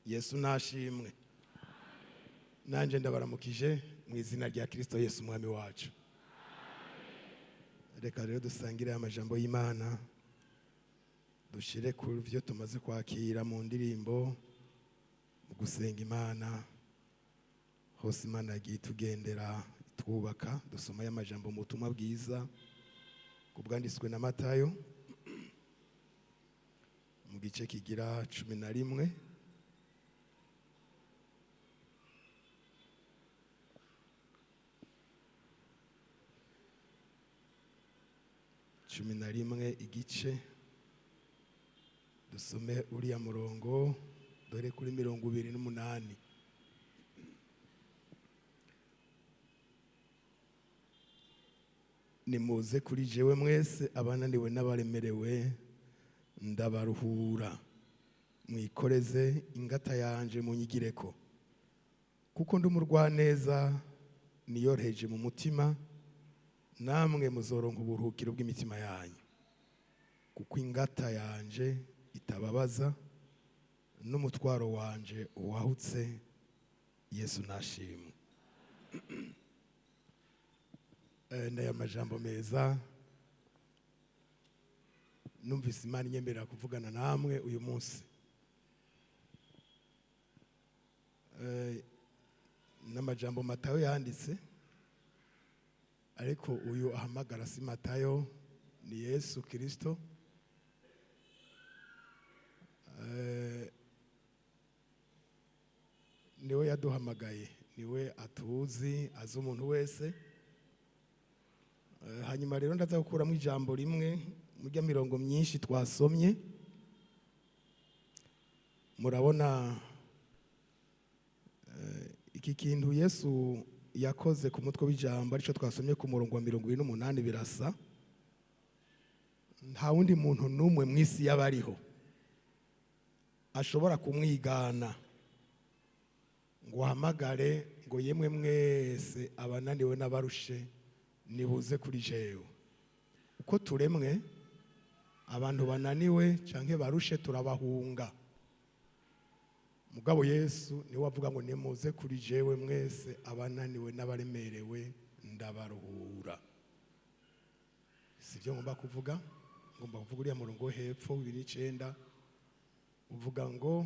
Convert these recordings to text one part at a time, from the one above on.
Yesu nashimwe. Nanje ndabaramukije mu izina rya Kristo Yesu umwami wacu. Reka rero dusangire amajambo y'Imana, dushire ku byo tumaze kwakira mu ndirimbo, mu gusenga Imana. Hose Imana yagiye tugendera twubaka. Dusoma y'amajambo mu butumwa bwiza kubwanditswe na Matayo mu gice kigira 11. Igice dusome uriya murongo dore kuri 28. Nimuze kuri jewe mwese abananiwe n'abaremerewe ndabaruhura, mwikoreze ingata yanje munyigireko, kuko ndi umurwaneza niyoroheje mu mutima, namwe muzoronka uburuhukiro bw'imitima yanyu, kuko ingata yanje itababaza n'umutwaro wanje uwahutse. Yesu nashimwe. Ndaya majambo meza numvise Imana inyemerera kuvugana namwe uyu munsi. N'amajambo Matayo yanditse, ariko uyu ahamagara si Matayo, ni Yesu Kristo. Niwe yaduhamagaye, niwe atuzi, azi umuntu wese. Hanyuma rero ndaza gukuramo ijambo rimwe murya mirongo myinshi twasomye. Murabona iki kintu Yesu yakoze ku mutwe w'ijambo arico twasomye ku murongo wa 28 birasa. Nta wundi muntu numwe mwisi yabariho ashobora kumwigana ngo hamagare ngo yemwe mwese abananiwe n'abarushe nibuze kuri jewe. Uko turemwe abantu bananiwe canke barushe turabahunga, mugabo Yesu ni wavuga ngo nimuze kuri jewe mwese abananiwe n'abaremerewe ndabaruhura. Sivyo ngomba kuvuga, ngomba kuvuga uriya murongo hepfo 29 uvuga ngo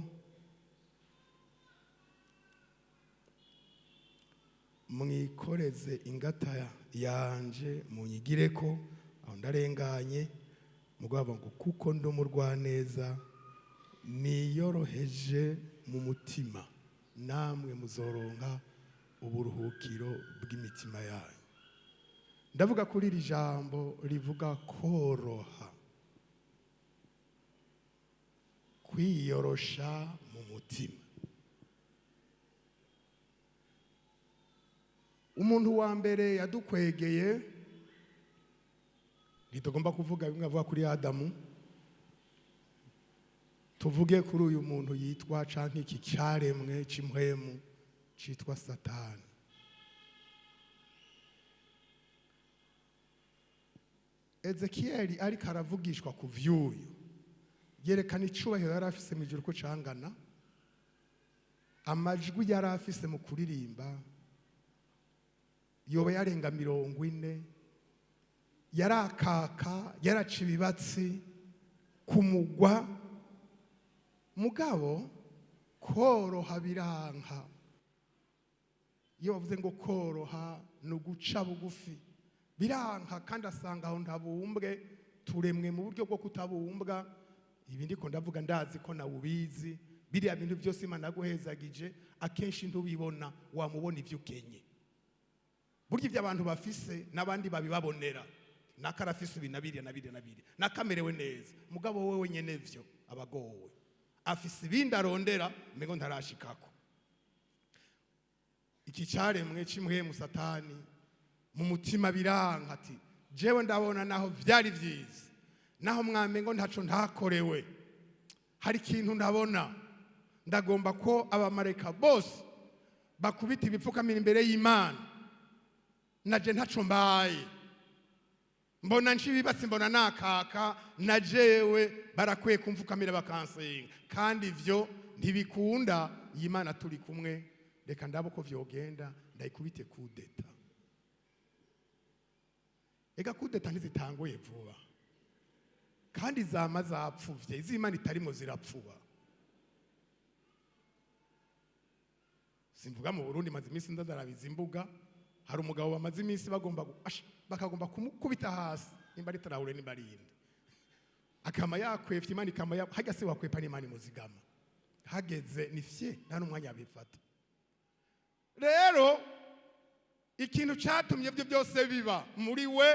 mwikoreze ingata yanje munyigireko. Aho ndarenganye mugabo ngo kuko ndi umurwaneza niyoroheje mu mutima, namwe muzoronka uburuhukiro bw'imitima yanyu. Ndavuga kuri iri jambo rivuga koroha, kwiyorosha mu mutima. Umuntu wa mbere yadukwegeye, ntitugomba kuvuga bimwe avuga kuri Adamu, tuvuge kuri uyu muntu yitwa canke iki cyaremwe c'impwemu citwa Satani. Ezekieli ariko aravugishwa ku vyuyu, yerekana icubahiro yari afise mu ijuru ko cangana, amajwi yari afise mu kuririmba yoba yarenga 40, yarakaka, yaraca ibibatsi kumugwa. Mugabo koroha biranka. Iyo bavuze ngo koroha no guca bugufi biranka, kandi asanga aho ntabumbwe, turemwe mu buryo bwo kutabumbwa. Ibindi ko ndavuga ndazi ko nawe ubizi, biriya bintu byose Imana yaguhezagije akenshi ntubibona, wamubona ivyo ukenye. Burya ibyo abantu bafise n'abandi babibabonera, nakarafise ibinabiri nakamerewe neza, mugabo wewe nyene vyo abagowe afise ibindi arondera mbego ntarashikako. Iki cyaremwe c'impwemu Satani mu mutima biranka ati jewe ndabona naho vyari vyiza, naho mwamengo ntaco ntakorewe, hari ikintu ndabona, ndagomba ko abamareka bose bakubita ibipfukamira imbere y'Imana, naje ntaco mbaye. mbona nshibibatse mbona nakaka na jewe barakwiye kumfukamira bakansenga kandi ivyo ntibikunda iyi Mana turi kumwe, reka ndabo ko vyogenda ndayikubite kudeta. Ega kudeta ntizitanguye vuba, kandi zama zapfuvye, iz'Imana itarimo zirapfuba. Simvuga mu Burundi maze iminsi ndadarabiza imbuga, hari umugabo bamaze iminsi bakagomba kumukubita hasi, nimba ari Traore nimba ari inde, akama yakwefye Imana ikama hajya se wakwepa n'Imana imuzigama, hageze nifye nta n'umwanya bifata. Rero ikintu cyatumye byo byose biba muri we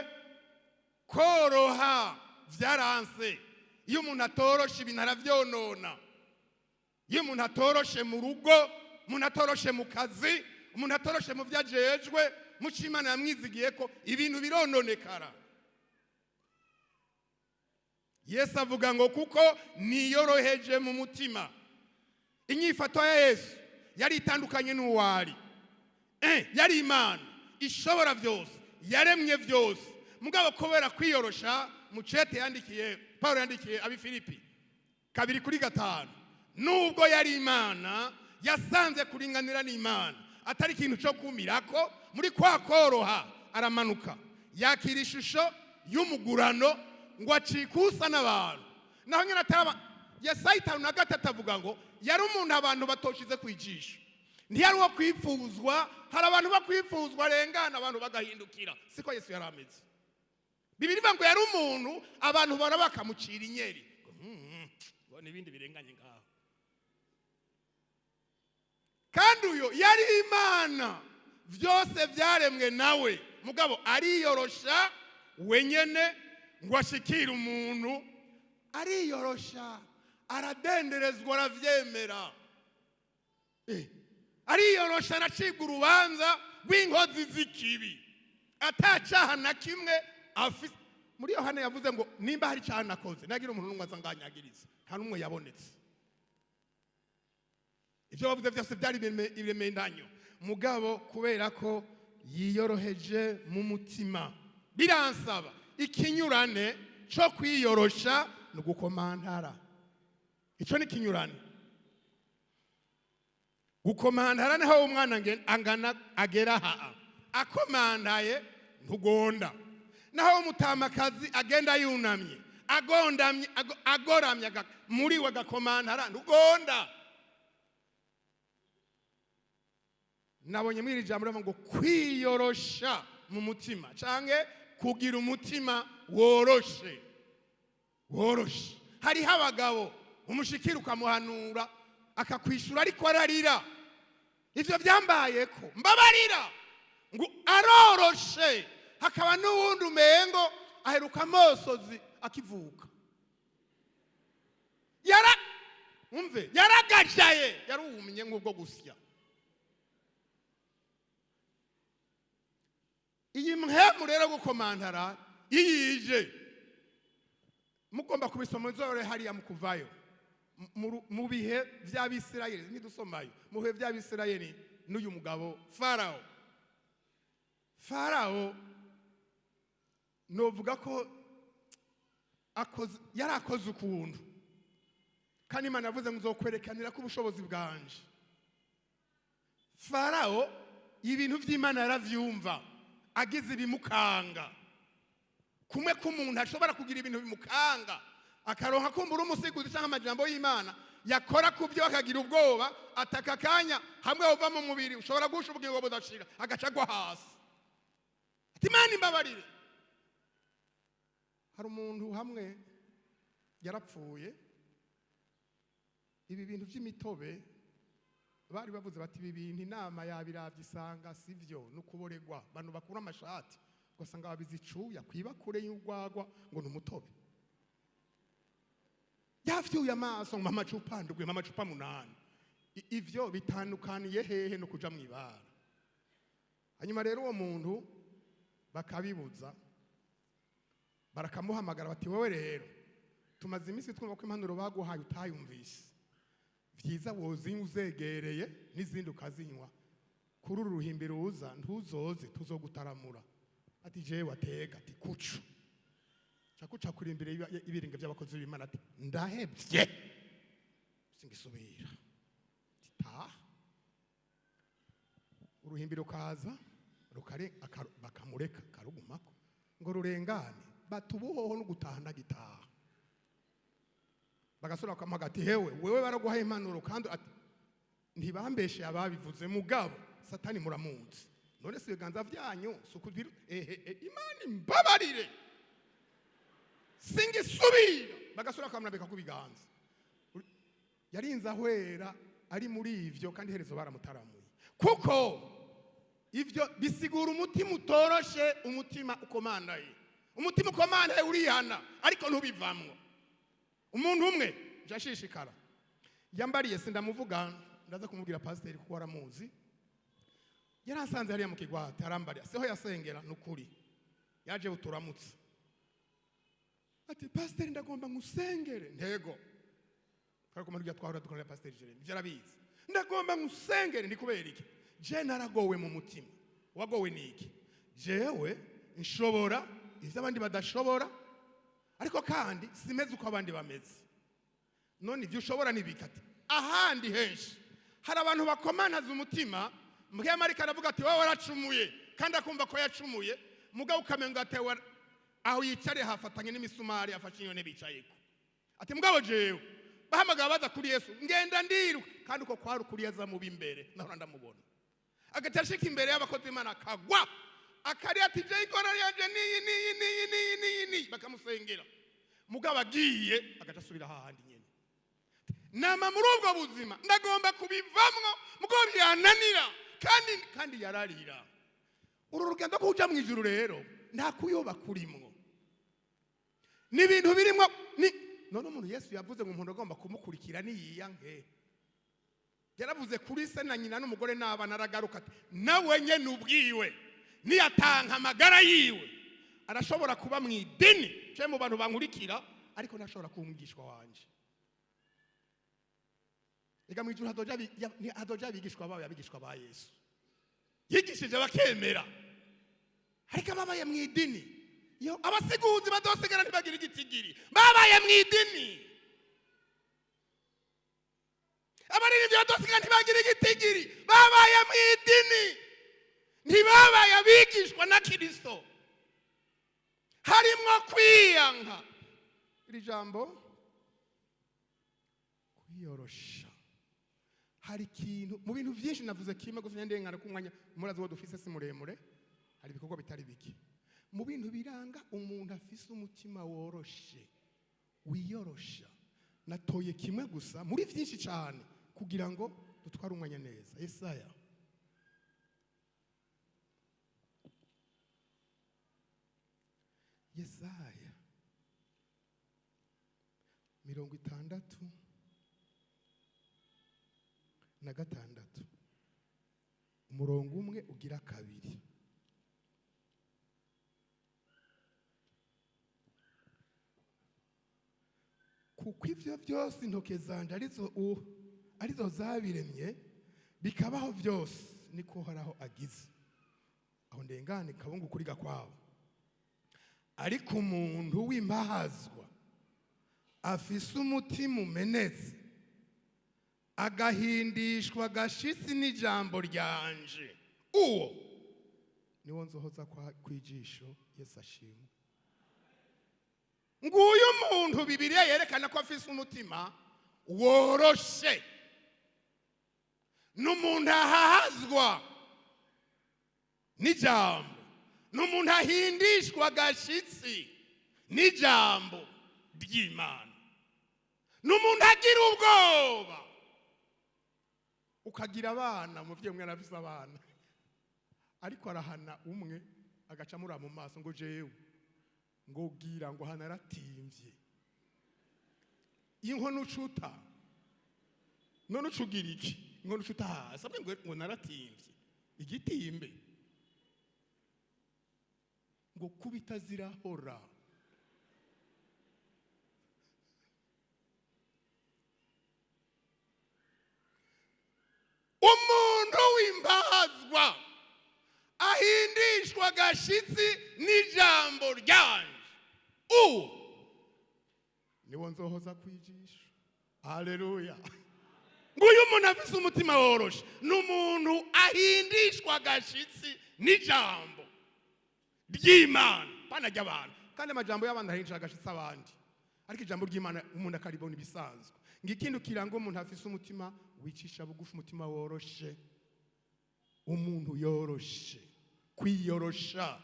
koroha vyaranse. Iyo umuntu atoroshe ibintu aravyonona, iyo umuntu atoroshe mu rugo, umuntu atoroshe mu kazi, umuntu atoroshe mu vyajejwe, muco Imana yamwizigiye ko ibintu birononekara. Yesu avuga ngo kuko niyoroheje mu mutima. Inyifato ya Yesu yari itandukanye n'uwari. Yari Imana ishobora byose, yaremye byose, mugabo kubera kwiyorosha, mucete yandikiye Paulo yandikiye Abifilipi 2:5, nubwo yari Imana yasanze kuringanira n'Imana atari ikintu cyo kumirako, muri kwa koroha aramanuka yakira ishusho y'umugurano ngo acikusa n'abantu. Naho nyine ataba Yesaya 5:3 avuga ngo yari umuntu abantu batoshize kwijisha, ntiyari wo kwipfuzwa. Hari abantu bakwipfuzwa rengana abantu bagahindukira, siko Yesu yari ameze. Bibiri ngo yari umuntu abantu bara bakamucira inyeri, ngo n'ibindi birenganye ngaho. Kandi uyo yari Imana, byose byaremwe nawe, mugabo ariyorosha wenyene ngo ashikire umuntu, ariyorosha, aradenderezwa, aravyemera. Ariyorosha, aracibwa urubanza rw'inkozi z'ikibi, atacaha na kimwe afise. Muri Yohana yavuze ngo nimba hari cyaha nakoze nagira umuntu n'umwe azanganyagiriza, nta n'umwe yabonetse. Ibyo bavuze byose byari ibimendanyo, mugabo kubera ko yiyoroheje mu mutima, biransaba ikinyurane cyo kwiyorosha no gukomantara. Ico ni kinyurane. Gukomantara naho umwana angana agera akomantaye ntugonda, naho umutamakazi agenda yunamye agondamye agoramye muri we gakomantara ntugonda. Nabonye mwiri jambo ngo kwiyorosha mu mutima canke kugira umutima woroshe. Hariho abagabo umushikira ukamuhanura akakwishura ariko ararira. Ivyo byambaye ko mbabarira ngo aroroshe. Hakaba n'uwundi umengo aheruka amosozi akivuka, yaragajaye, yarumye nk'ubwo gusya. Iyi mpemu rero gukomantara iyije mugomba kubisoma zore hariya mukuvayo mu bihe by'Abisirayeli, ntidusomayo mu bihe by'Abisirayeli n'uyu mugabo Farao novuga ko yarakoze ukuntu, kandi Imana yavuze ngo uzokwerekanira ko ubushobozi bwanje. Farao ibintu by'Imana yaravyumva, agize ibimukanga. Kumwe k'umuntu ashobora kugira ibintu bimukanga, akaronka kumbura umusiguzi cyangwa amajambo y'Imana yakora kubyo akagira ubwoba, ataka kanya hamwe uva mu mubiri ushobora gusha ubugingo budashira agaca gwa hasi. Ati Imana imbabarire. Hari umuntu hamwe yarapfuye, ibi bintu by'imitobe bari bavuze bati ibi bintu inama yabiravye isanga sivyo nukuboregwa, bantu bakura amashati ugasanga babizicuya kwibakure y'urwagwa ngo n'umutobe. Yavyuye amaso ngo amacupa ndugwe amacupa 8. Ivyo bitandukaniye hehe no kuja mwibara. Hanyuma rero uwo muntu bakabibuza, barakamuhamagara bati wowe rero tumaze iminsi twumva ko impanuro baguhaye utayumvise, vyiza wozi uzegereye n'izindi ukazinywa, kuri uru ruhimbiro uza ntuzoze tuzogutaramura. Ati jewe atega ati kucu cakuca kuri imbere ibiringe by'abakozi b'Imana ati ndahebye singisubira. uruhimbi rukaza bakamureka karugumako ngo rurengane batubuhoho no gutahana gitaha bagasura kwa magati hewe wewe baraguha impanuro kandi ati ntibambeshe ababivuze mugabo satani muramunzi none si biganza byanyu sukubira imana imbabarire singisubira bagasura kwa murabeka kubiganza yarinza hwera ari muri ivyo kandi herezo baramutaramuye kuko ivyo bisigura umutima utoroshe umutima ukomandaye umutima ukomandaye urihana ariko ntubivamwo umuntu umwe jashishikara yambariye sindamuvuga ndaza kumubwira pasiteri kuko aramuzi yarasanze hariya mu kigwate arambariye seho yasengera nukuri yaje uturamutse ati pasiteri ndagomba ngusengere ntego kandi kumara ujya twahora dukorera pasiteri Jeremy byarabizi ndagomba ngusengere ndi kubera iki je naragowe mu mutima wagowe niki jewe nshobora ivyo abandi badashobora ariko kandi simeze uko abandi bameze none ivyo ushobora nibikati ahandi henshi hari abantu bakomanaza umutima mbwe Marika aravuga ati wowe waracumuye kandi akumva ko yacumuye mugabo ukamenga atewe aho yicare hafatanye n'imisumari afashe inyone bicayeko ati mugabo jewe bahamagara baza kuri Yesu ngenda ndiruka kandi uko kwari kuri yaza mu bimbere naho ndamubona agatashika imbere y'abakozi Imana akagwa akari ati je ikora yanje ni bakamusengera mugabo agiye agatasubira hahandi nyene nama muri ubwo buzima ndagomba kubivamwo mugabo byananira kandi yararira uru rugendo ko uja mu ijuru rero nta kuyoba kurimwo ni ibintu birimo none umuntu Yesu yavuze ngo umuntu agomba kumukurikira niyiyange yaravuze kuri se na nyina n'umugore n'abana aragaruka ati nawe nyene ubwiwe niyatanka amagara yiwe arashobora kuba mu idini cyo mu bantu bankurikira ariko ntashobora kumwigishwa wanje ega mu ijuru hadoja bigishwa bawe abigishwa ba Yesu yigishije bakemera ariko ababaye mu idini yo abasiguzi badosigara ntibagira igitigiri babaye mu idini abaririmbyi badosigara ntibagira igitigiri babaye mu idini ntibabaye abigishwa na Kristo harimwo kwiyanka iri jambo kwiyorosha hari ikintu mu bintu byinshi navuze kimwe gusa ndengana ku mwanya murazi wo dufise si muremure hari ibikorwa bitari biki mu bintu biranga umuntu afise umutima woroshe wiyorosha natoye kimwe gusa muri byinshi cyane kugira ngo dutware umwanya neza Yesaya Yesaya 66 umurongo umwe ugira kabiri kuko ivyo byose intoke zanje arizo zabiremye bikabaho byose niko horaho agize aho ndengane kabungu kuriga kwabo ariko umuntu w'impahazwa afise umutima umenetse agahindishwa gashitsi n'ijambo ryanje uwo niwo nzohoza kwijisho Yesu ashimwe nguyu muntu Bibiliya yerekana ko afise umutima woroshe n'umuntu ahahazwa n'ijambo n'umuntu ahindishwa gashitsi n'ijambo ry'Imana n'umuntu agira ubwoba ukagira abana muvye mwe arafise abana ariko arahana umwe agaca muri mu maso ngo jewe ngo gira ngo hanaratimvye inkono ucuta none ucugira iki inkono ucuta hasi ngo naratimvye igitimbe ngo kubita zirahora umuntu w'imbazwa ahindishwa gashitsi n'ijambo ryanje niwo nzohoza kwijisha haleluya nguyu umuntu afise umutima woroshe n'umuntu ahindishwa agashitsi n'ijambo ry'Imana pana ry'abantu, kandi amajambo y'abantu ahindisha agashitsi abandi, ariko ijambo ry'Imana umuntu akaribona ibisanzwe. Ngikindi kiranga umuntu afise umutima wicisha bugufi, umutima woroshe, umuntu yoroshe, kwiyorosha,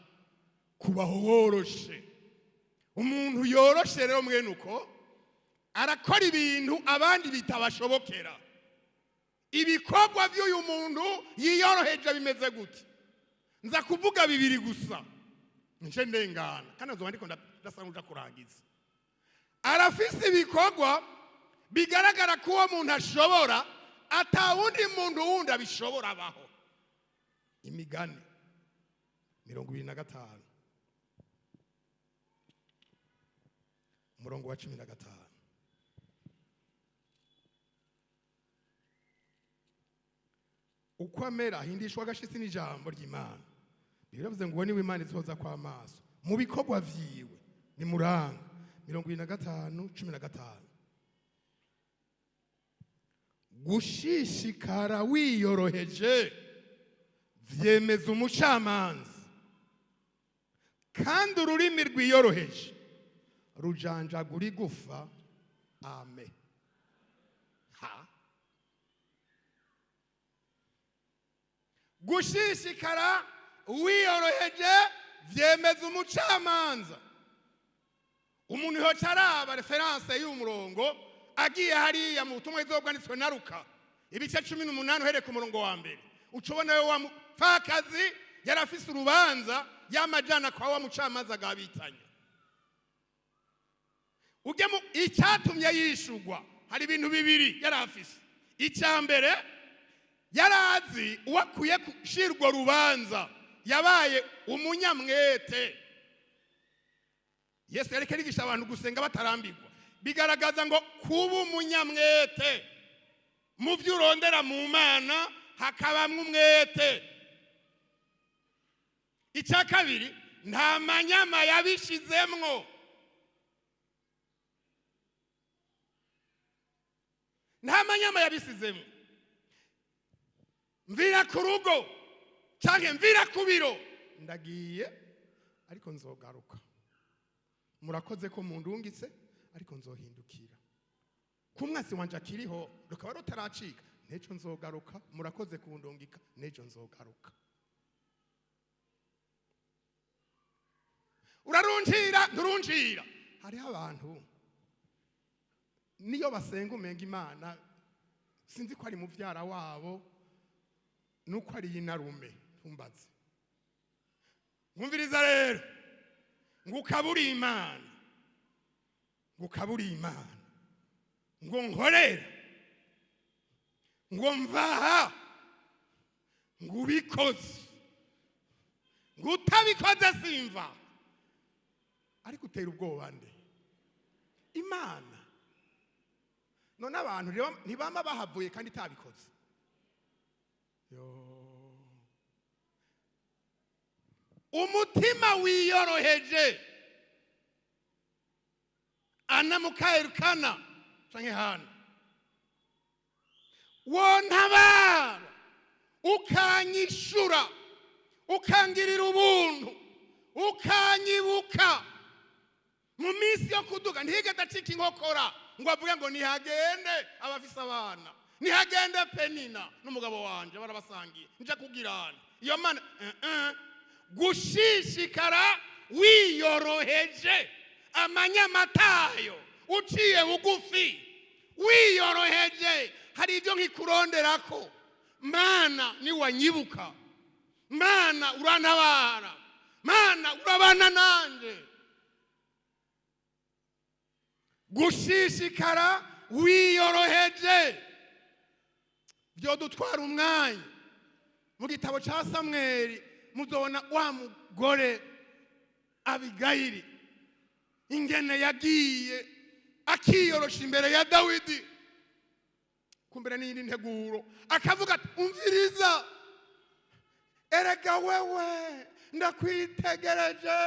kubaho woroshe. Umuntu yoroshe rero mwene uko arakora ibintu abandi bitabashobokera. Ibikorwa by'uyu muntu yiyoroheje bimeze gute? Nza kuvuga bibiri gusa nje ndengana, kandi nzo ndiko ndasanuja kurangiza. Arafise ibikorwa bigaragara ko uwo muntu ashobora atawundi muntu wundi abishobora abaho. Imigani 25 umurongo wa 15. Uko amera ahindishwa agashitsi n'ijambo ry'Imana. Biravuze ngo niwe Imana izoza kwa maso mu bikorwa vyiwe ni muranga 25:15. Gushishikara wiyoroheje vyemeza umucamanza, kandi ururimi rwiyoroheje rujanjagura igufa. Amen. Gushishikara wiyoroheje vyemeza umucamanza. Umuntu yocaraba reference y'umurongo agiye hariya mu butumwa bwanditswe na Luka ibice 18 uhereye ku murongo wa mbere, ucubona we wa mupfakazi yarafise urubanza y'amajana kwa wa mucamanza gabitanye. Ugemu icyatumye yishugwa hari ibintu bibiri yarafise. Icyambere yarazi uwakuye kushirwa rubanza yabaye umunyamwete. Yesu yareke rigisha abantu gusenga batarambirwa, bigaragaza ngo kuba umunyamwete mu byo urondera mu Mana hakabamwe umwete. Icya kabiri nta manyama yabishizemwo, nta manyama yabisizemwo. Mvira ku rugo canke mvira ku biro ndagiye ariko nzogaruka, murakoze ko mundungitse ariko nzohindukira, kumwasi wanje akiriho rukaba rutaracika nejo nzogaruka, murakoze kundungika nejo nzogaruka. Urarunjira nturunjira. Hariho abantu niyo basenga umenga Imana sinzi ko ari muvyara wabo nuko ari inarume ntumbaze. Mwumviriza rero ngukaburi Imana, ngukaburi Imana, ngo nkorera, ngo mvaha, ngubikoze, ngutabikoze simva, ariko utera ubwoba nde? Imana. None abantu ntibama bahavuye kandi itabikoze. Umutima wiyoroheje anamukairukana canke hana wontabara ukanyishura ukangirira ubuntu ukanyibuka mu minsi yo kuduga ntigeze acika inkokora ngo avuge ngo nihagende abafise abana, nihagende Penina n'umugabo wanje barabasangiye nje kugirana iyo Mana. Gushishikara wiyoroheje amanyamatayo uciye bugufi wiyoroheje. Hari ibyo nkikuronderako Mana niwanyibuka, Mana urantabara, Mana urabana nanje. Gushishikara wiyoroheje byo dutwara umwanya. Mu gitabo ca Samweli muzobona wa mugore Abigayili ingene yagiye akiyorosha imbere ya Dawidi, kumbere n'indi nteguro akavuga ati umviriza, erega wewe ndakwitegereje,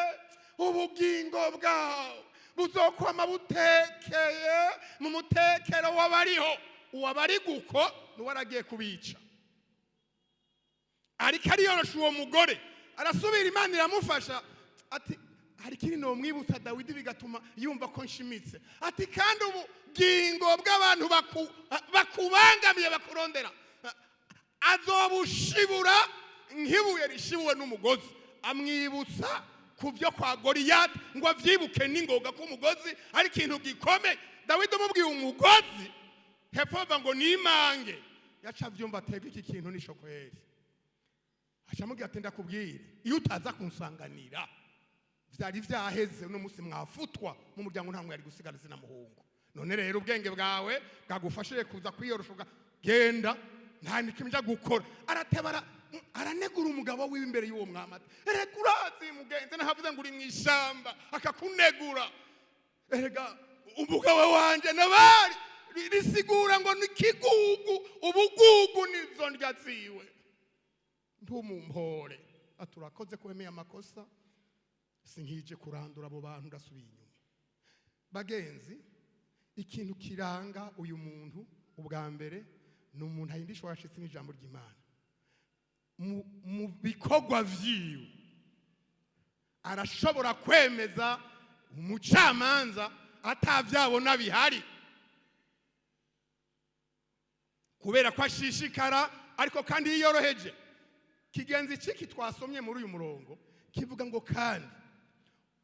ubugingo bwawe buzokwama butekeye mu mutekero w'abariho, uwabari guko nuwaragiye kubica. Ariko ariyorosha uwo mugore arasubira, Imana iramufasha ati hari kiri no mwibutsa Dawidi bigatuma yumva ko nshimitse. Ati kandi ubugingo bw'abantu bakubangamiye bakurondera azobushibura nk'ibuye rishibuwe n'umugozi. Amwibutsa kubyo kwa Goliyati ngo avyibuke n'ingoga k'umugozi ari ikintu gikomeye. Dawidi umubwiye umugozi hepfo ngo nimange, yaca vyumva atega iki kintu nishokweri. Acamubwira ati ndakubwire, iyo utaza kunsanganira vyari vyaheze uno musi mwafutwa mu muryango nta mwari gusigara zina muhungu. None rero ubwenge bwawe bwagufashije kuza kwiyorosha, genda nta nikimja gukora. Aratebara aranegura umugabo wiwe imbere y'uwo mwami ati erega urazi mugenzi nahavuze ngo uri mw'ishamba akakunegura. Erega umugabo wanje nabari risigura ngo nikigugu, ubugugu nizo ndya ziwe. Ntumumpore aturakoze kwemeye amakosa, sinkije kurandura abo bantu ndasubiye inyuma. Bagenzi, ikintu kiranga uyu muntu ubwa mbere ni umuntu ahindishwa yashitse n'ijambo ry'Imana mu bikorwa vyiwe. Arashobora kwemeza umucamanza atavyabona bihari kubera ko ashishikara, ariko kandi yiyoroheje. Kigenzi ciki twasomye muri uyu murongo kivuga ngo kandi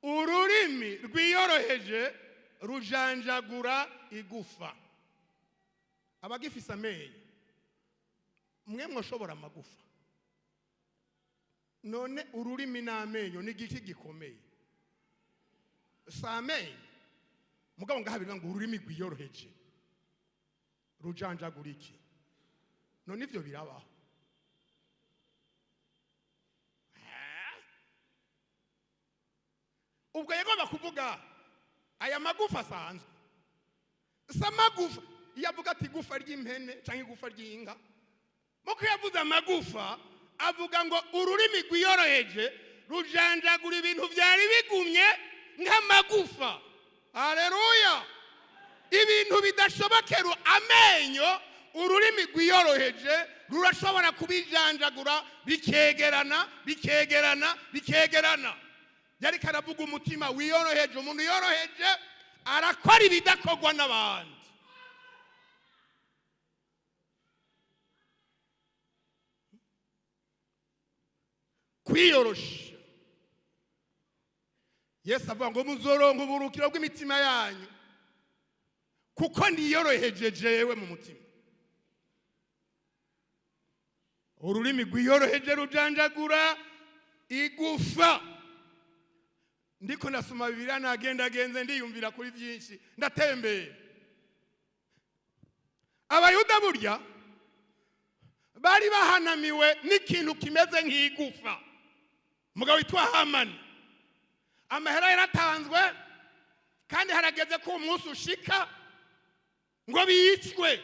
ururimi rwiyoroheje rujanjagura igufa. Abagifise amenyo mwe mwoshobora amagufa, none ururimi n'amenyo ni igiki gikomeye? Samenyo mugabo ngahabira ngo ururimi rwiyoroheje rujanjagura iki? None ivyo birabaho? Ubwo yagomba kuvuga aya magufa asanzwe, samagufa yavuga ati gufa ry'impene canke gufa ry'inka. Muko yavuze amagufa avuga ngo ururimi rwiyoroheje rujanjagura ibintu byari bigumye nk'amagufa. Haleluya! Ibintu bidashobokera amenyo, ururimi rwiyoroheje rurashobora kubijanjagura bikegerana bikegerana bikegerana. Yari karavuga umutima wiyoroheje. Umuntu yoroheje arakora ibidakogwa n'abandi. Kwiyorosha, Yesu avuga ngo muzoronka uburukiro bw'imitima yanyu kuko ndiyoroheje jewe mu mutima. Ururimi rwiyoroheje rujanjagura igufa. Ndiko nasoma Bibiliya nagendagenze ndiyumvira kuri byinshi ndatembeye. Abayuda burya bari bahanamiwe n'ikintu kimeze nk'igufa. Umugabo witwa Hamani, amahera yaratanzwe kandi harageze ko umunsi ushika ngo biyicwe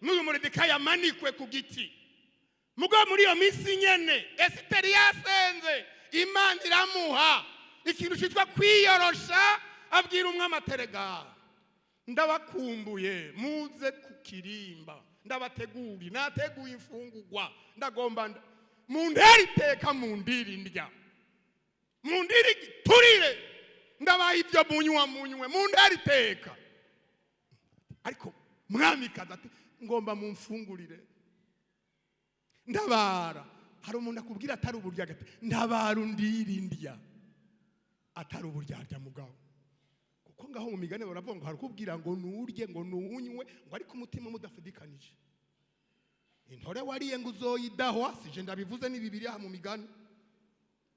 n'uyu Moridekayi yamanikwe ku giti. Mugabo muri iyo minsi nyene Esiteri yasenze, Imana iramuha ikintu cyitwa kwiyorosha. Abwira umwami aterega ndabakumbuye muze kukirimba, ndabateguri nateguye imfungurwa, ndagomba munderi iteka mundiri ndya mundiri turire, ndabaha ibyo munywa munywe munderi iteka. Ariko mwami kaza ati ngomba mumfungurire. Ndabara, hari umuntu akubwira atari uburya gate, ndabara undiri ndya atari uburyarya mugabo. Kuko ngaho mu migane baravuga ngo hari kubwira ngo nurye ngo nunywe ngo ariko umutima mudafidikanije. Intore wariye ngo uzoyidahwa, sije ndabivuze ni Bibiliya mu migane.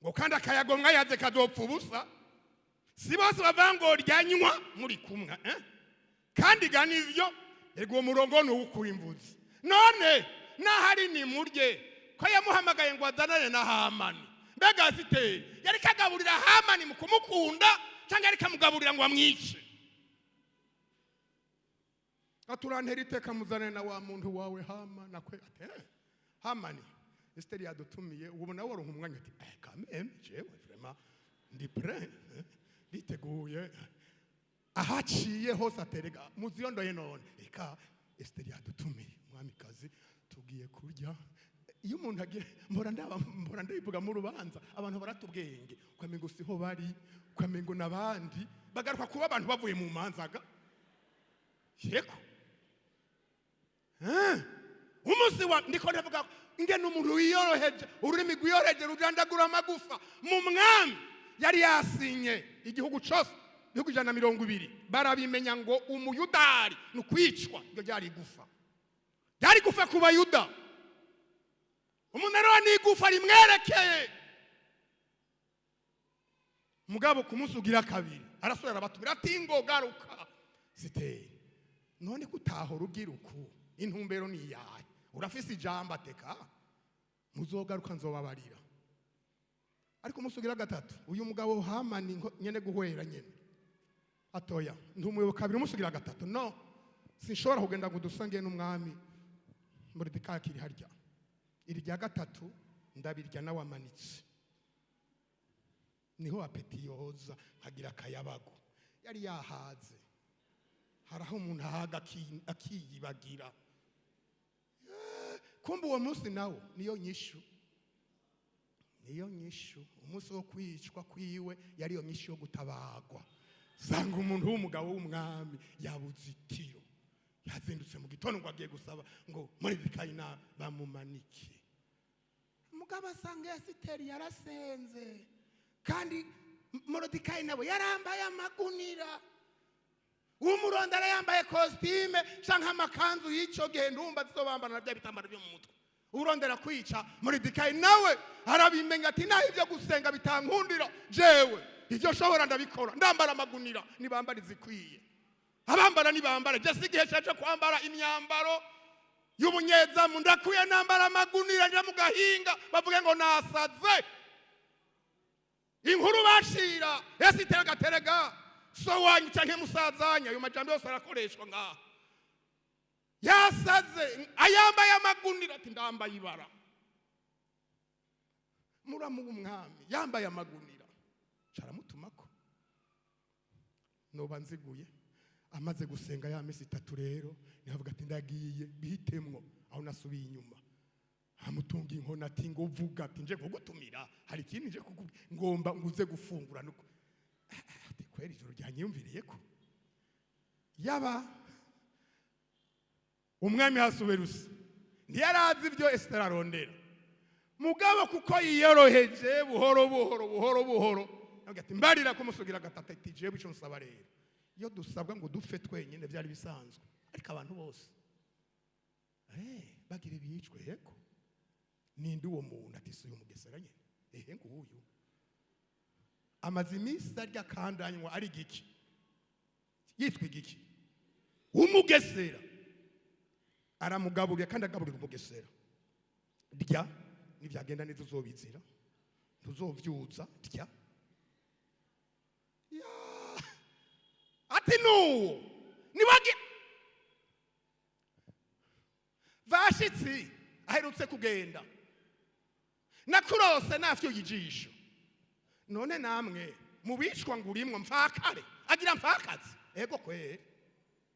Ngo kandi akayagomwa yaze kazopfa ubusa. Si bose bavango ryanywa muri kumwe kandi gani ivyo ego murongo no ukurimbuzi. None nahari ni murye ko yamuhamagaye ngo azanane na Hamani. Mbega afite yari kagaburira Hamani mu kumukunda cyangwa yari kamugaburira ngo amwice? Aturantera iteka muzane na wa muntu wawe Hamani akwe ate Hamani Esiteri yadutumiye ubu nawe waronka umwanya ati kameme jewe vraiment ndi prêt biteguye ahaciye hose aterega muziyondoye none eka Esiteri yadutumiye umwamikazi tugiye kurya. Iyo umuntu agiye mbora ndabivuga mu rubanza abantu baratubwenge kwamengo siho bari kwamengo nabandi bagaruka kuba abantu bavuye mu manzaga yeko umusi wa ndiko ndavuga ingene umuntu wiyoroheje ururimi rwiyoroheje rujandagura amagufa mu mwami yari yasinye igihugu cyose ibihugu 120 barabimenya ngo umuyudari nukwicwa ngo ryari gufa ku bayuda. Umunara n'igufa rimwerekeye mugabo kumusugira kabiri arasubira batumira ati ngo garuka Esiteri none kutaho rugiruku intumbero ni yaye urafise ijambo ateka muzogaruka nzobabarira. Ariko musugira gatatu uyu mugabo Hamani nyene guhwera nyene atoya ndumuyo kabiri musugira gatatu no sinshobora kugenda gudusangiye n'umwami Moridekayi kiri harya iri rya gatatu ndabirya nawe amanitse niho apeti yoza nkagira akayabago yari yahaze haraho umuntu ahaga akiyibagira kumbe uwo munsi nawo niyo nyishu umunsi wo kwicwa kwiwe yari yo nyishu yo gutabagwa. Sanga umuntu w'umugabo w'umwami yabuze itiro yazindutse mu gitondo ngo agiye gusaba ngo Moridekayi na bamumanike. Mugabo asanga Esiteri yarasenze kandi Moridekayi nabo yarambaye amagunira umurondera yambaye costume canka amakanzu y'ico gihe ndumva zizobambana na bya bitambaro byo mu mutwe urondera kwica Moridekayi nawe arabimenya ati naho ibyo gusenga bitankundira jewe ibyo shobora ndabikora ndambara amagunira nibambara izikwiye abambara nibambara je sigihe cyaje kwambara imyambaro y'umunyezamu ndakuye nambara amagunira nje mu gahinga bavuge ngo nasaze inkuru bashira Esiteri gaterega so wanyu canke musazanya ayo majambo yose arakoreshwa ngaha yasaze ayambaye amagunira ati ndambaye ibara muramu w'umwami yambaye amagunira caramutumako noba nziguye amaze gusenga ya misi 3 rero nihavuga ati ndagiye bihitemwo aho nasubiye inyuma amutunga inkona ati ngo vuga ati nje kugutumira hari ikindi nje ngomba nguze gufungura nuko ati kweri ijoro ryanyumviriye ko yaba umwami hasuberusa ntiyarazi ibyo Esiteri arondera mugabo kuko yiyoroheje buhoro ati mbarira kumusugira gatatu ati jewe ico nsaba rero iyo dusabwa ngo dupfe twenyine byari bisanzwe ariko abantu bose bagira ibiyicwe yego ninde uwo muntu ati suye umugesera nyene nguyu amaze iminsi arya kandanywa ari giki yitwa igiki umugesera aramugaburira kandi agaburira umugesera rya nivyagenda neza uzobizira ntuzovyuza rya ati nuwo nibagi vashitsi aherutse kugenda nakurose nafyo yijisho none namwe mubishwa ngurimwe mfakare agira mfakazi ego kwere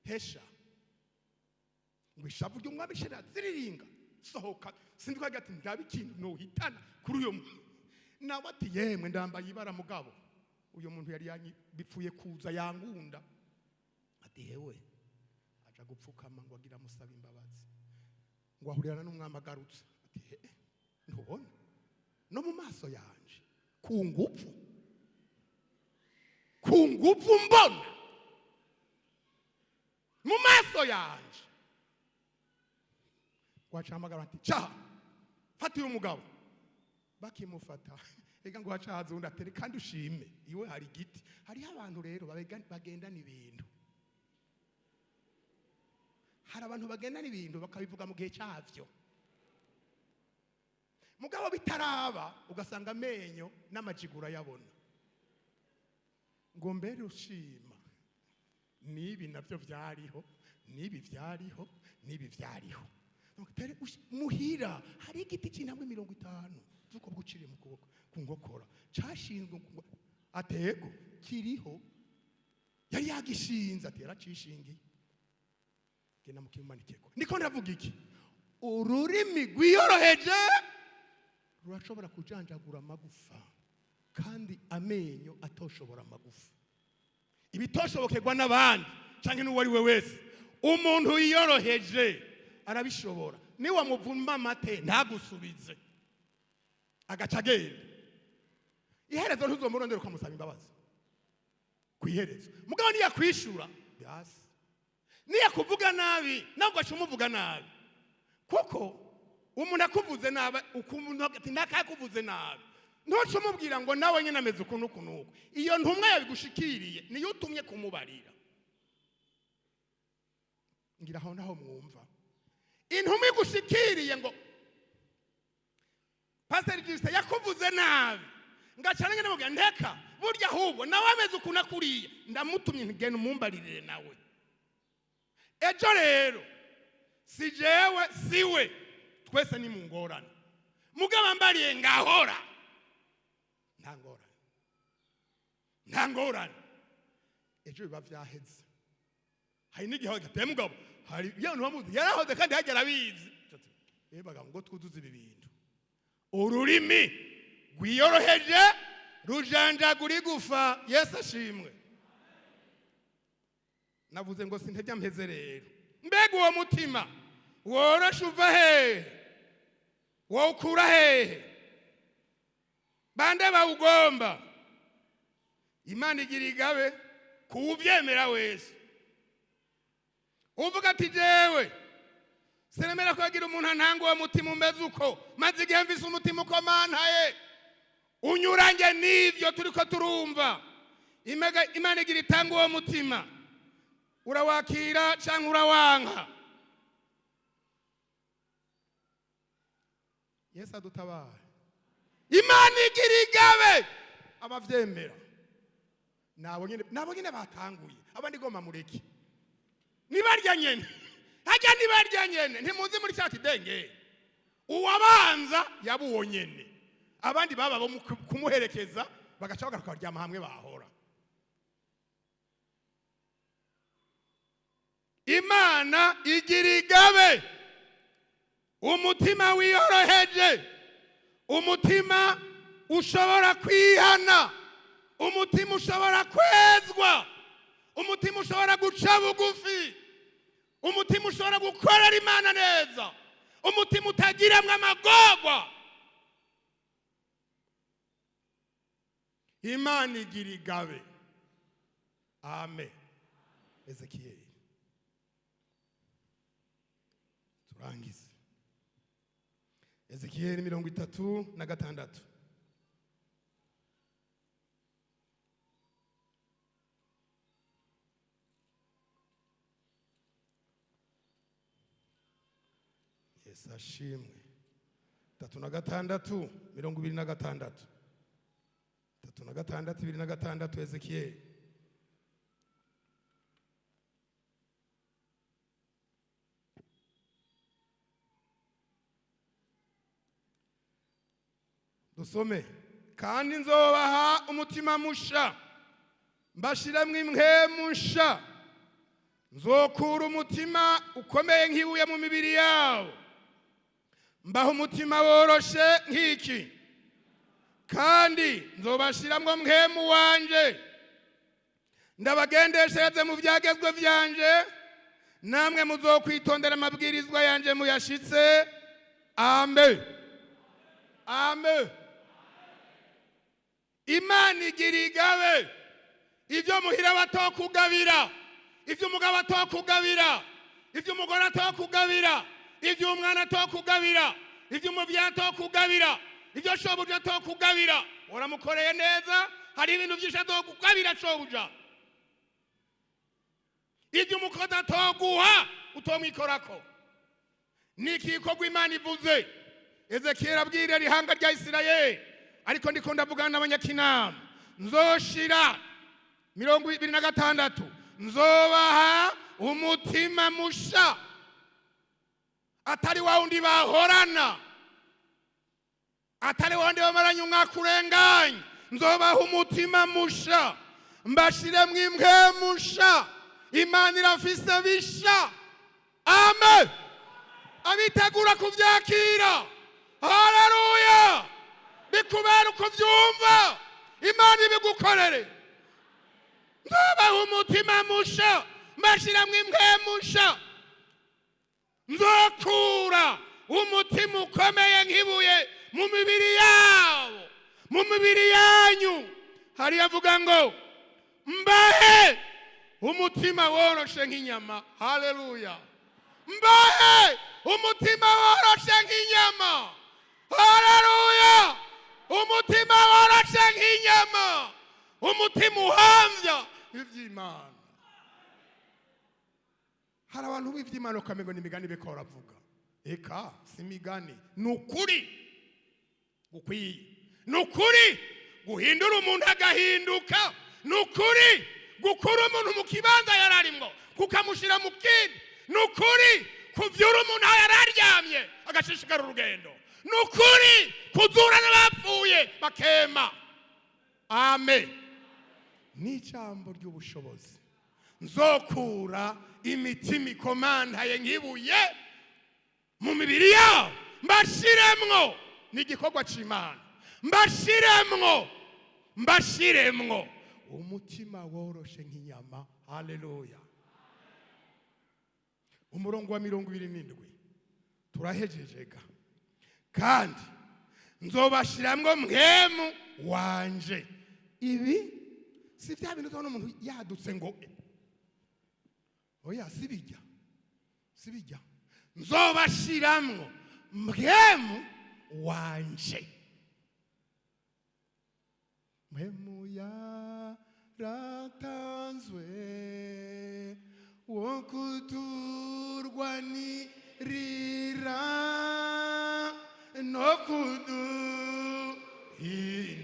hesha ngwishavu ry'umwami shira ziriringa sohoka sindiko agati ndabikintu no hitana kuri uyo nawe ati yemwe ndambaye ibara mugabo uyo muntu yari bipfuye kuza yangunda ati hewe aja gupfukama ngo agira musaba imbabazi ngo ahurira n'umwami agarutse ati ntubona no mu maso yanje ku ngufu mbona mu maso yanje wacamagara ati cha fati umugabo bakimufata ega ngo hacaza undi ateri kandi ushime iwe hari giti hari abantu rero bagendana ibintu hari abantu bagendana ibintu bakabivuga mu gihe cyavyo mugabo bitaraba ugasanga amenyo n'amajigura yabona ngo mbere ushima nibi navyo vyariho nibi vyariho muhira hari igiti cy'intambwe 50 zuko bwucire mu kuboko kungokora cyashinzwe atego kiriho yari yagishinze ati yaracishingiye genda mukimanikeko. Ndiko ndavuga iki? Ururimi rwiyoroheje rurashobora kujanjagura amagufa, kandi amenyo atoshobora amagufa. Ibitoshobokerwa n'abandi canke n'uwari we wese, umuntu yiyoroheje arabishobora. Niwa muvuma amate ntagusubize agaca agenda, iherezo ntuzomurondera ukamusaba imbabazi kwiherezo. Mugabo niyakwishura yasi, niyakuvuga nabi nawe ugaca umuvuga nabi, kuko umuntu akuvuze nabi umuntu ati nakakuvuze nabi, ntuce umubwira ngo nawe nyine ameze ukuntu kunuko. Iyo ntumwa yabigushikiriye niyo utumye kumubarira. Ngira aho naho mwumva intumwa igushikiriye ngo Pastor Juste yakuvuze nabi, ngacana ngene mubwira ndeka burya ahubwo nawe ameze ukuntu akuriye, ndamutumye ntigene umumbarire nawe. Ejo rero si jewe siwe, twese ni mungorane. Mugaba mbariye ngahora nta ngorane. Ejo biba vyaheze. Hari n'igihe gateye mugabo, hari yantu bamuzi yarahoze kandi hagera abizi. Ebaga ngo twuzuze ibi bintu. Ururimi rwiyoroheje rujanjagura igufa. Yesu ashimwe. Navuze ngo sintejya mpeze rero. Mbega uwo mutima woroshe uva hehe? Wawukura hehe? Bande bawugomba? Imana igira igabe kuwuvyemera wese. Uvuga ati jewe sinemera kwagira umuntu antanga uwo mutima umeze uko, maze igihe mvise umutima uko mantaye unyuranye n'ivyo turiko turumva. Imana igira itanga uwo mutima, urawakira canke urawanka. Yesu adutabara. Imana igira igabe abavyemera. Nabo nyene batanguye, abandi goma mureki nibarya nyene, hajya nibarya nyene. Ntimuzi muri cya kidenge uwabanza yabuwo nyene, abandi baba bo kumuherekeza bagaca bagaruka baryama hamwe bahora. Imana igira igabe umutima wiyoroheje, umutima ushobora kwihana, umutima ushobora kwezwa, umutima ushobora guca bugufi, umutima ushobora gukorera Imana neza, umutima utagiramwe amagorwa. Imana igira igabe. Amen. Ezekiyeli turangize. Ezekiyeli 36. Yesu ashimwe. 36 26. 36 26 Ezekiyeli. Dusome. Kandi nzobaha umutima musha, mbashiremwe impwemu nsha, nzokura umutima ukomeye nk'ibuye mu mibiri yabo, mbaha umutima woroshe nk'iki, kandi nzobashiramwo mpwemu wanje, ndabagendeshereze mu byagezwe vyanje, namwe muzokwitondera amabwirizwa yanje muyashitse. Amen. Amen. Imana igira igabe ivyo muhira batokugabira, ivyo umugabo atokugabira, ivyo umugore atokugabira, ivyo umwana atokugabira, ivyo umuvyeyi atokugabira, ivyo shobuja atokugabira. Uramukoreye neza, hari ibintu vyinshi atokugabira shobuja. Ivyo umukozi atoguha utomwikorako. Niki gikorwa Imana ivuze. Ezekiyeli abwira ihanga rya Isirayeli, ariko ndiko ndavugana n'abanyakinama. Nzoshira 26, nzobaha umutima musha, atari wa undi bahorana, atari wa undi bamaranye umwaka urenganye. Nzobaha umutima musha, mbashiremwo impwemu nsha. Imana irafise bisha. amen. Abitegura kubyakira, haleluya, bikubera uko byumva, Imana ibigukorere. Nzabaha umutima musha, mbashiramwe impwemusha, nzokura umutima ukomeye nk'ibuye mu mibiri yabo, mu mibiri yanyu. Hari avuga ngo mbahe umutima woroshe nk'inyama, haleluya. Mbahe umutima woroshe nk'inyama, haleluya. Umutima woroshe nk'inyama, umutima uhamvya ivy'Imana. Hari abantu b'ivy'Imana ukamengo n'imigani bikora avuga. Eka si imigani, nukuri gukwiye, nukuri guhindura umuntu agahinduka, nukuri gukura umuntu mu kibanza yararimwo kukamushira mu kindi, nukuri kuvyura umuntu yararyamye agashishikara urugendo, nukuri kuzura n'abapfuye bakema. Amen. N'ijambo ry'ubushobozi. Nzokura imitima ikomantaye nk'ibuye mu mibiri yabo, mbashiremwo, n'igikorwa c'Imana, mbashiremwo umutima woroshe nk'inyama, haleluya. Umurongo wa 27 turahejejega. Kandi nzobashiramwo mpwemu wanje. Ibi si vya bintu zona umuntu yadutse ngo oya, sibijya. Nzobashiramwo mpwemu wanje. Mpwemu yaratanzwe wo kuturwanirira no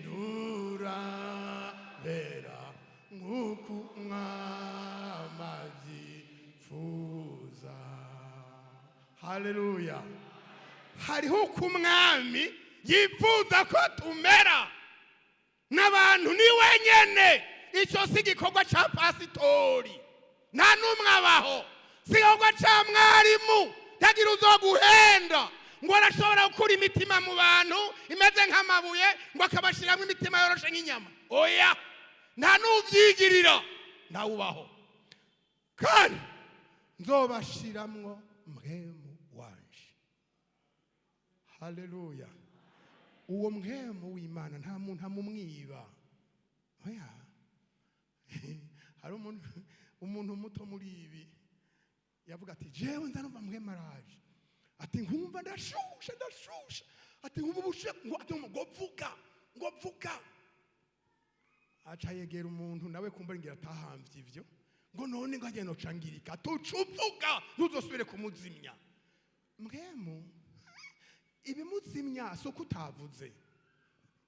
kuduhindura bera nk'uko umwami abyifuza. Haleluya. Hariho uko umwami yifuza ko tumera n'abantu, ni wenyene. Icyo si igikorwa cya pasitori, nta n'umwe abaho. Si igikorwa cya mwarimu, tagira uzoguhenda ngo arashobora gukura imitima mu bantu imeze nk'amabuye ngo akabashiramo imitima yoroshe nk'inyama. Oya, nta n'ubyigirira, ntawe ubaho. Kandi nzobashiramwo mpwemu wanje. Haleluya. Uwo mpwemu w'Imana nta muntu amumwiba. Oya. Hari umuntu muto muri ibi yavuga ati jewe nzanumva mpwemu araje, ati nkumva ndashusha, ati nkubushe ngo vuga. Aca yegera umuntu nawe kumva ngira atahamvye ivyo, ngo none ngo agenda ocangirika, tucuvuga ntuzosubire kumuzimya. Mpwemu ibimuzimya so kutavuze,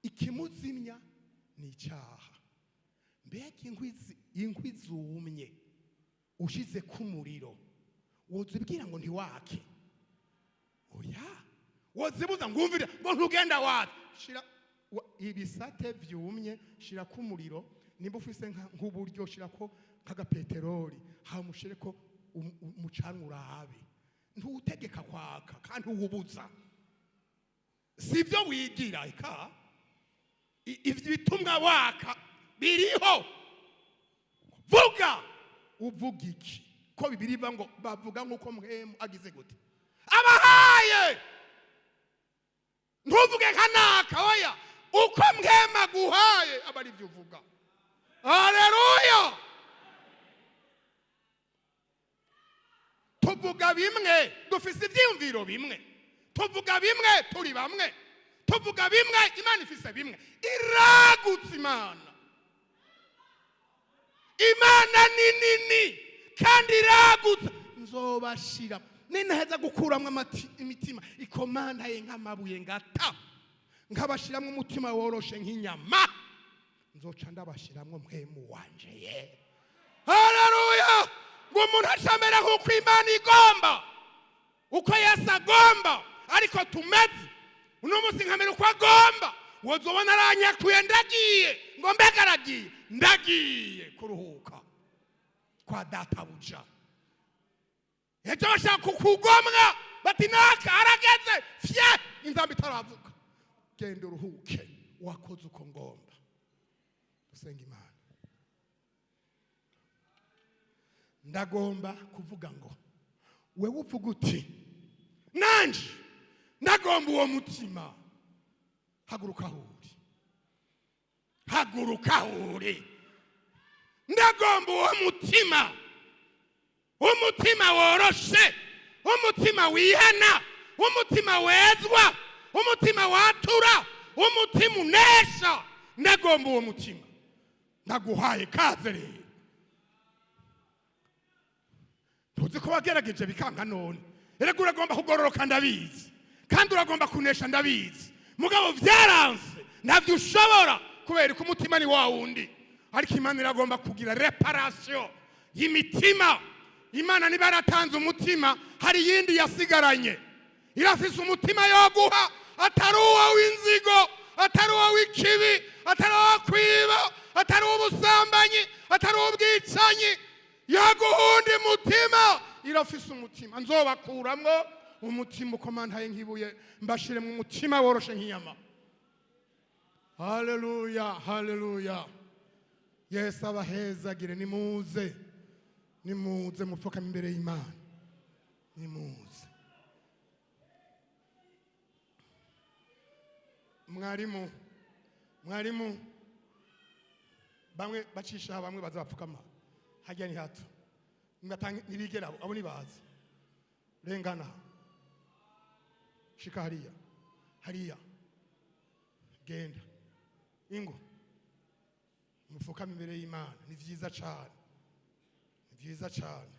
ikimuzimya ni icyaha. Mbega inkwi zumye ushize ku muriro wozibwira ngo ntiwake? Oya, wozibuza ngo umvire ngo ntugenda wake. Shira ibisate vyumye, shira ku muriro. Nimba ufise nk'uburyo shira ko kagapeteroli, hamushire ko umucana urabe. Ntutegeka kwaka kandi uwubuza. Sivyo wigira ika. Ivyo bitumwa waka biriho. Vuga. Uvuga iki? Ko Bibiliya ivuga ngo bavuga nk'uko mpwemu agize gute? Abahaye. Ntuvuge kanaka, oya. Uko mpwemu aguhaye aba ari byo uvuga. Haleluya. Tuvuga bimwe, dufise ivyiyumviro bimwe. Tuvuga bimwe, turi bamwe. Tuvuga bimwe, Imana ifise bimwe. Iragutse Imana. Imana ni nini kandi iragutse. Nzobashira ninaheza gukuramwe imitima ikomantaye nk'amabuye ngata, nkabashiramwe umutima woroshe nk'inyama. Nzoca ndabashiramwe mpwemu wanje ye. Haleluya. Ngo umuntu acamera nk'uko Imana igomba, uko Yesu agomba, ariko tumeze uno munsi nkamera uko agomba. Wozobona aranyakuye ndagiye, ngo mbega aragiye, ndagiye kuruhuka kwa databuja. ejo bashaka kukugomwa bati naka arageze fye inzamba itaravuka genda uruhuke wakoze uko ngomba. Dusenga Imana. Ndagomba kuvuga ngo wewe uvuga uti nanje ndagomba uwo mutima, haguruka huri, haguruka huri. Ndagomba uwo mutima, umutima woroshe, umutima wihana, umutima wezwa, umutima watura, umutima unesha. Ndagomba uwo mutima. Ndaguhaye kaze rero. Tuzi ko wagerageje bikanga none. Erega uragomba kugororoka ndabizi, kandi uragomba kunesha ndabizi. Mugabo vyaranse ntavyo ushobora kubera ko umutima ni wa wundi. Ariko Imana iragomba kugira reparation y'imitima. Imana niba yaratanze umutima, hari yindi yasigaranye. Irafise umutima yo guha, atari uwo w'inzigo, atari uwo w'ikibi, atari uwo kwiba, atari ubusambanyi, atari ubwicanyi. Yaguhundi mutima. Irafise umutima. Nzobakuramwo umutima ukomantaye nk'ibuye, mbashire mu mutima woroshe nk'inyama. Haleluya, haleluya. Yesu abahezagire. Nimuze, nimuze mupfukame imbere y'Imana. Nimuze. Mwarimu bamwe bacisha, bamwe bazapfukama hajya ni hato nibigera abo nibaza rengana shika hariya genda ingo mupfukame imbere y'Imana. Ni vyiza cyane, ni vyiza cyane.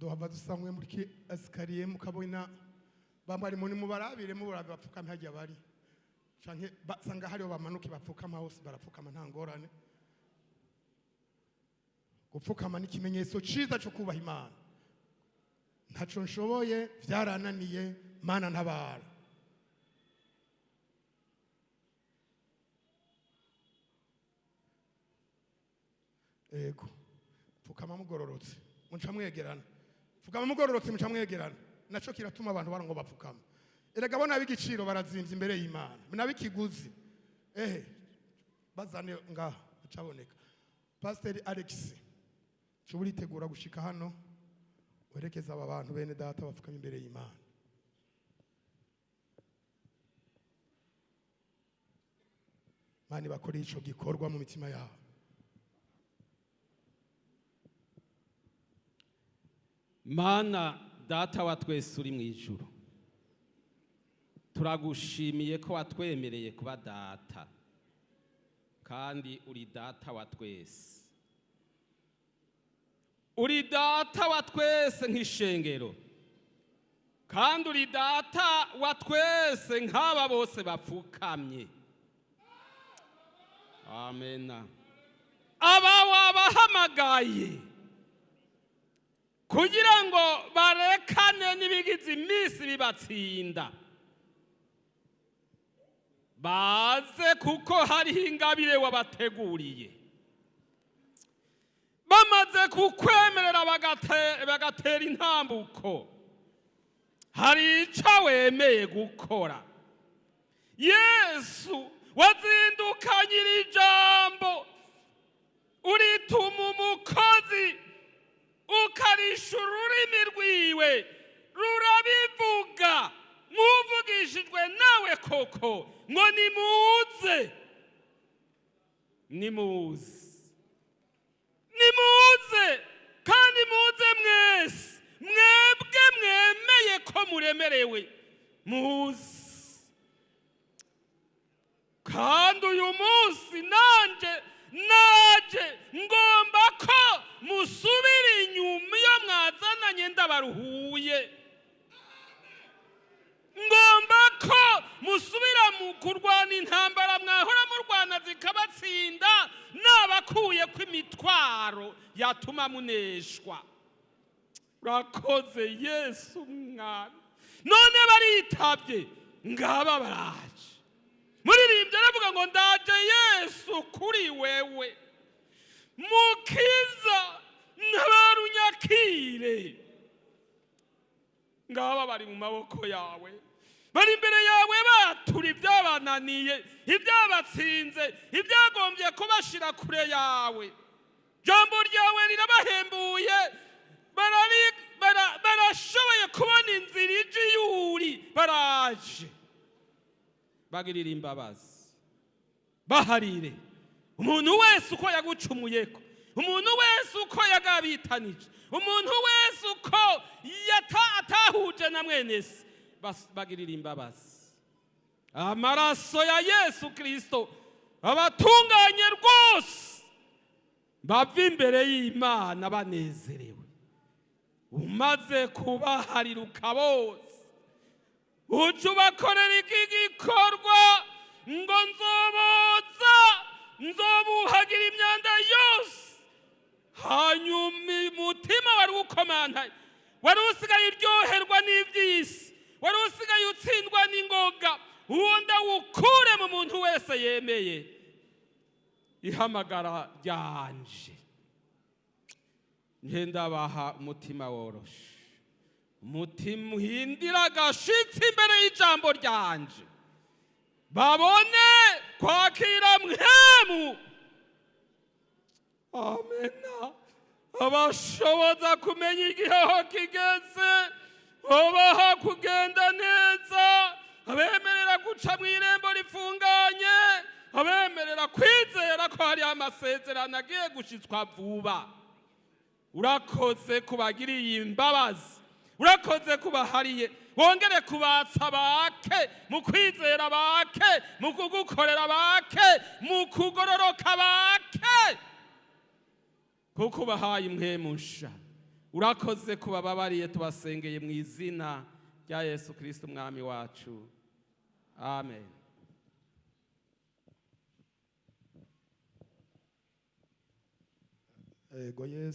Dohava dusangwe muri asikariye mukabona bamari muri mubarabire bapfukame hajya bari canke basanga hariho bamanuke bapfukama hose barapfukama nta ngorane. Gupfukama ni ikimenyetso ciza cyo kubaha Imana. Ntaco nshoboye, vyarananiye, Mana ntabara. Ego pfukama mugororotse muca mwegerana, pfukama mugororotse muca mwegerana. Naco kiratuma abantu barango bapfukama. Erega bona b'igiciro barazimvye imbere y'Imana, nabikiguzi bazane ngaha acaboneka. Pastor Alex cyuburitegura gushika hano werekeza aba bantu bene data bapfukama imbere y'Imana. Mani bakora ico gikorwa mu mitima yabo. Mana data wa twese uri mu ijuru, turagushimiye ko watwemereye kuba data, kandi uri data wa twese. Uri data wa twese nk'ishengero, kandi uri data wa twese nk'aba bose bapfukamye. Amena. Aba wabahamagaye kugira ngo barekane n'ibigize iminsi bibatsinda, baze kuko hariho ingabire wabateguriye. Bamaze kukwemerera bagatera intambuko, hari ico wemeye gukora. Yesu wazindukanye iri jambo, urituma umukozi ukarisha ururimi rwiwe rurabivuga, muvugishijwe nawe koko ngo nimuze, nimuze, nimuze, kandi muze mwese, mwebwe mwemeye ko muremerewe, muze. Kandi uyu munsi naje ngomba ko musubira inyuma iyo mwazananye ndabaruhuye. Ngomba ko musubira mu kurwana intambara mwahora murwana zikabatsinda, nabakuye ko imitwaro yatuma muneshwa. urakoze Yesu mwami. None baritabye ngaba baraje. Muririmbye aravuga ngo ndaje Yesu kuri wewe mukiza n'abarunyakire. Ngaba bari mu maboko yawe, bari imbere yawe batura ibyabananiye, ibyabatsinze, ibyagombye kubashira kure yawe. Jambo ryawe rirabahembuye, barashoboye kubona inzira ije yuri, baraje bagirira imbabazi, baharire umuntu wese uko yagucumuyeko, umuntu wese uko yagabitanije, umuntu wese uko atahuje na mwene se, bagirira imbabazi. Amaraso ya Yesu Kristo abatunganye rwose, bava imbere y'Imana banezerewe. Umaze kubaharira ukabose, uje ubakorera iki gikorwa ngo nzobuhagira imyanda yose. Hanyuma umutima wari ukomantaye, wari usigaye uryoherwa n'iby'isi, wari usigaye utsindwa n'ingoga, uwo ndawukure mu muntu wese yemeye ihamagara ryanje. Ngendabaha umutima woroshe, umutima uhindira agashitsi imbere y'ijambo ryanje, babone kwakira mwemu. Amena. Abashoboza kumenya igihe aho kigeze, babaha kugenda neza, abemerera guca mu irembo rifunganye, abemerera kwizera ko hari amasezerano agiye gushitswa vuba. Urakoze kubagiriye imbabazi, urakoze kubahariye, wongere kubatsa bake mu kwizera, bake mu kugukorera, bake mu kugororoka, bake kuko bahaye impwemusha. Urakoze kubababariye, tubasengeye mu izina rya Yesu Kristo umwami wacu, amen. Ego Yesu.